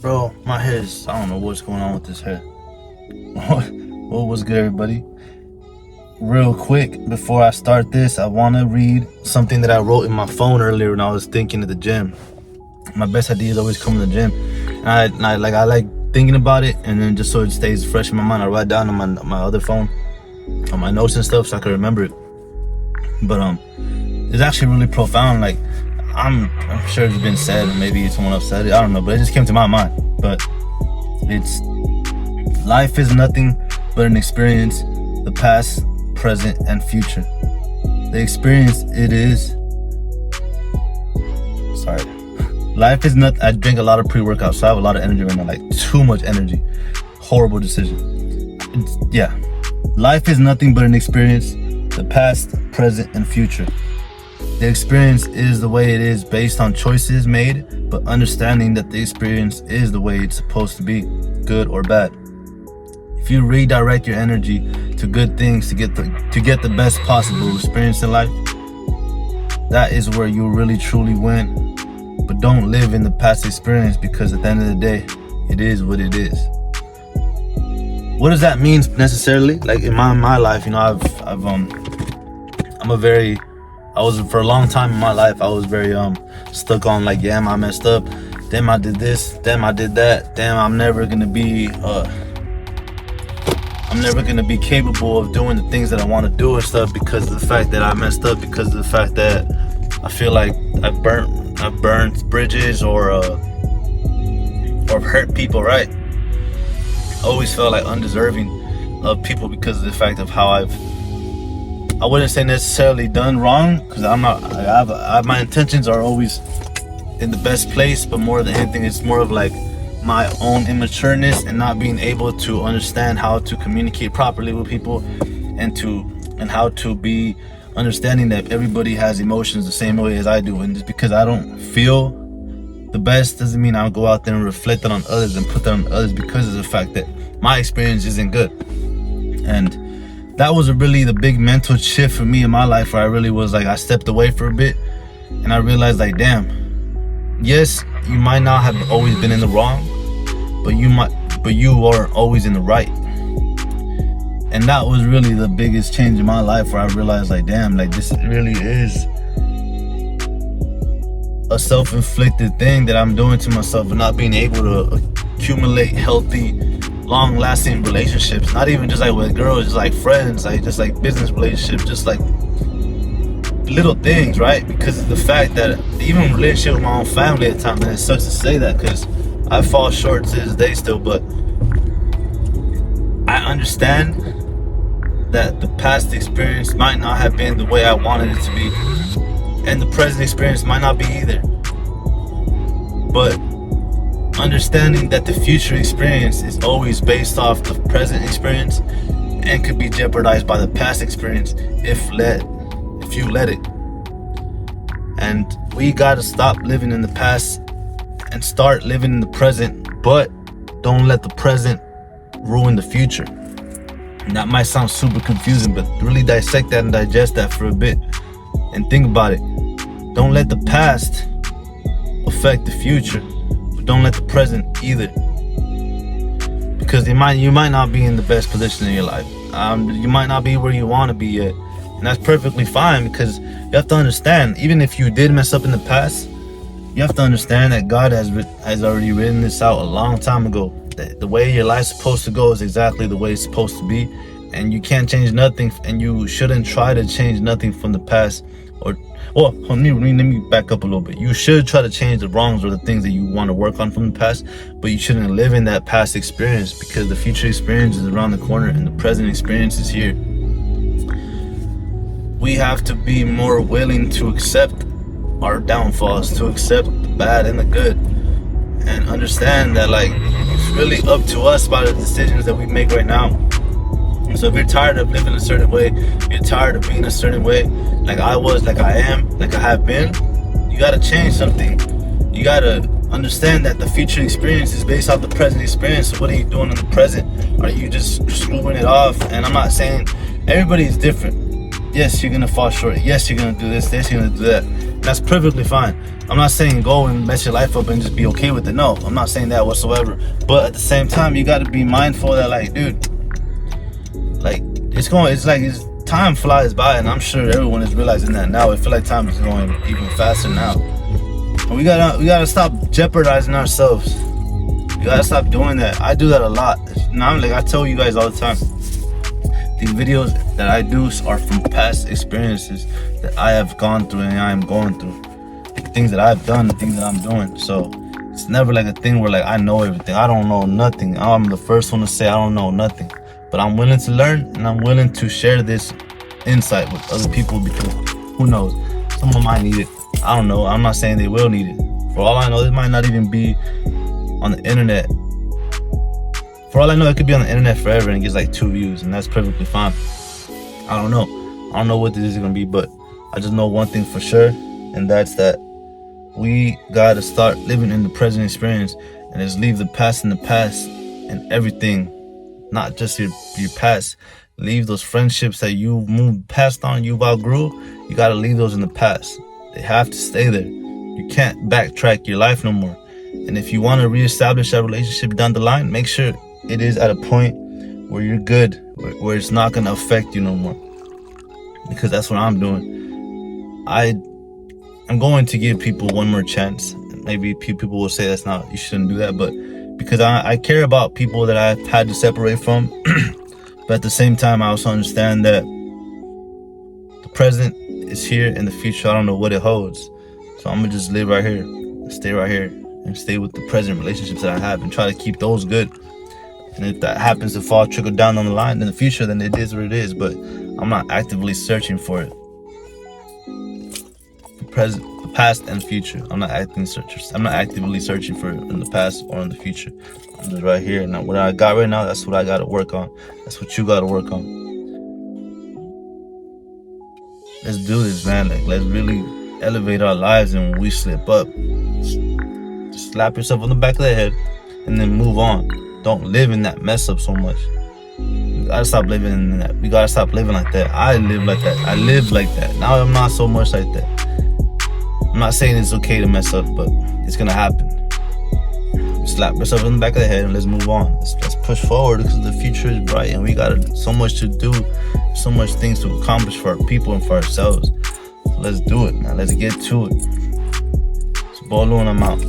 Bro, my hair is, I don't know what's going on with this hair. Well, what's good, everybody? Real quick, before I start this, I want to read something that I wrote in my phone earlier when I was thinking at the gym. My best ideas always come in the gym. And I like thinking about it, and then just so it stays fresh in my mind, I write down on my other phone, on my notes and stuff, so I can remember it. But it's actually really profound. Like, I'm sure it's been said, or maybe someone else said it, I don't know, but it just came to my mind. But it's, life is nothing but an experience, the past, present, and future. The experience it is, sorry, life is not, I drink a lot of pre-workout, so I have a lot of energy right now, like too much energy. Horrible decision. Life is nothing but an experience, the past, present, and future. The experience is the way it is based on choices made, but understanding that the experience is the way it's supposed to be, good or bad. If you redirect your energy to good things to get the best possible experience in life, that is where you really truly win. But don't live in the past experience, because at the end of the day, it is what it is. What does that mean necessarily? Like in my life, you know, I was, for a long time in my life, I was very stuck on like, damn, I messed up, damn, I did this, damn, I did that, damn, I'm never gonna be capable of doing the things that I want to do and stuff, because of the fact that I messed up, because of the fact that I feel like I've burnt bridges or hurt people, right? I always felt like undeserving of people because of the fact of how I wouldn't say necessarily done wrong, because my intentions are always in the best place, but more than anything, it's more of like my own immatureness and not being able to understand how to communicate properly with people, and how to be understanding that everybody has emotions the same way as I do. And just because I don't feel the best doesn't mean I'll go out there and reflect it on others and put that on others, because of the fact that my experience isn't good. And that was really the big mental shift for me in my life, where I really was like, I stepped away for a bit and I realized like, damn, yes, you might not have always been in the wrong, but you are always in the right. And that was really the biggest change in my life, where I realized like, damn, like this really is a self-inflicted thing that I'm doing to myself, and not being able to accumulate healthy, long-lasting relationships, not even just like with girls, just like friends, like just like business relationships, just like little things, right? Because of the fact that even relationship with my own family at times, and it sucks to say that because I fall short to this day still, but I understand that the past experience might not have been the way I wanted it to be, and the present experience might not be either. But understanding that the future experience is always based off the present experience and could be jeopardized by the past experience if you let it. And we gotta stop living in the past and start living in the present, but don't let the present ruin the future. And that might sound super confusing, but really dissect that and digest that for a bit and think about it. Don't let the past affect the future, but don't let the present either, because you might not be in the best position in your life. You might not be where you want to be yet, and that's perfectly fine, because you have to understand, even if you did mess up in the past, you have to understand that God has already written this out a long time ago. That the way your life's supposed to go is exactly the way it's supposed to be, and you can't change nothing, and you shouldn't try to change nothing from the past. Let me back up a little bit. You should try to change the wrongs or the things that you want to work on from the past, but you shouldn't live in that past experience, because the future experience is around the corner and the present experience is here. We have to be more willing to accept our downfalls, to accept the bad and the good, and understand that like it's really up to us by the decisions that we make right now. So if you're tired of living a certain way, you're tired of being a certain way, like I was, like I am, like I have been, you gotta change something. You gotta understand that the future experience is based off the present experience. So what are you doing in the present? Are you just screwing it off? And I'm not saying everybody is different. Yes, you're gonna fall short. Yes, you're gonna do this. Yes, you're gonna do that. That's perfectly fine. I'm not saying go and mess your life up and just be okay with it. No, I'm not saying that whatsoever. But at the same time, you gotta be mindful that, like, dude, like, it's time flies by, and I'm sure everyone is realizing that now. I feel like time is going even faster now. And we gotta stop jeopardizing ourselves. You gotta stop doing that. I do that a lot. Now, I tell you guys all the time, the videos that I do are from past experiences that I have gone through and I am going through. The things that I've done, the things that I'm doing. So it's never like a thing where, like, I know everything. I don't know nothing. I'm the first one to say I don't know nothing. But I'm willing to learn, and I'm willing to share this insight with other people, because who knows? Someone might need it. I don't know. I'm not saying they will need it. For all I know, this might not even be on the internet. For all I know, it could be on the internet forever and gets like 2 views, and that's perfectly fine. I don't know. I don't know what this is gonna be, but I just know one thing for sure, and that's that we gotta start living in the present experience and just leave the past in the past, and everything, not just your past. Leave those friendships that you moved past on, you've outgrew. You gotta leave those in the past. They have to stay there. You can't backtrack your life no more. And if you want to reestablish that relationship down the line, make sure it is at a point where you're good, where it's not going to affect you no more. Because that's what I'm doing. I'm going to give people one more chance. Maybe people will say you shouldn't do that, but because I care about people that I've had to separate from. But at the same time, I also understand that the present is here and the future, I don't know what it holds. So I'm going to just live right here, stay right here, and stay with the present relationships that I have and try to keep those good. And if that happens to trickle down on the line in the future, then it is what it is. But I'm not actively searching for it. The past and future. I'm not actively searching for it in the past or in the future. I'm just right here. Now, what I got right now, that's what I got to work on. That's what you got to work on. Let's do this, man. Like, let's really elevate our lives, and when we slip up, just slap yourself on the back of the head and then move on. Don't live in that mess up so much. We gotta stop living in that. We gotta stop living like that. I live like that. I lived like that. Now I'm not so much like that. I'm not saying it's okay to mess up, but it's gonna happen. Slap yourself in the back of the head and let's move on. Let's push forward, because the future is bright and we got so much to do, so much things to accomplish for our people and for ourselves. So let's do it, man. Let's get to it. It's Bolu and I'm out.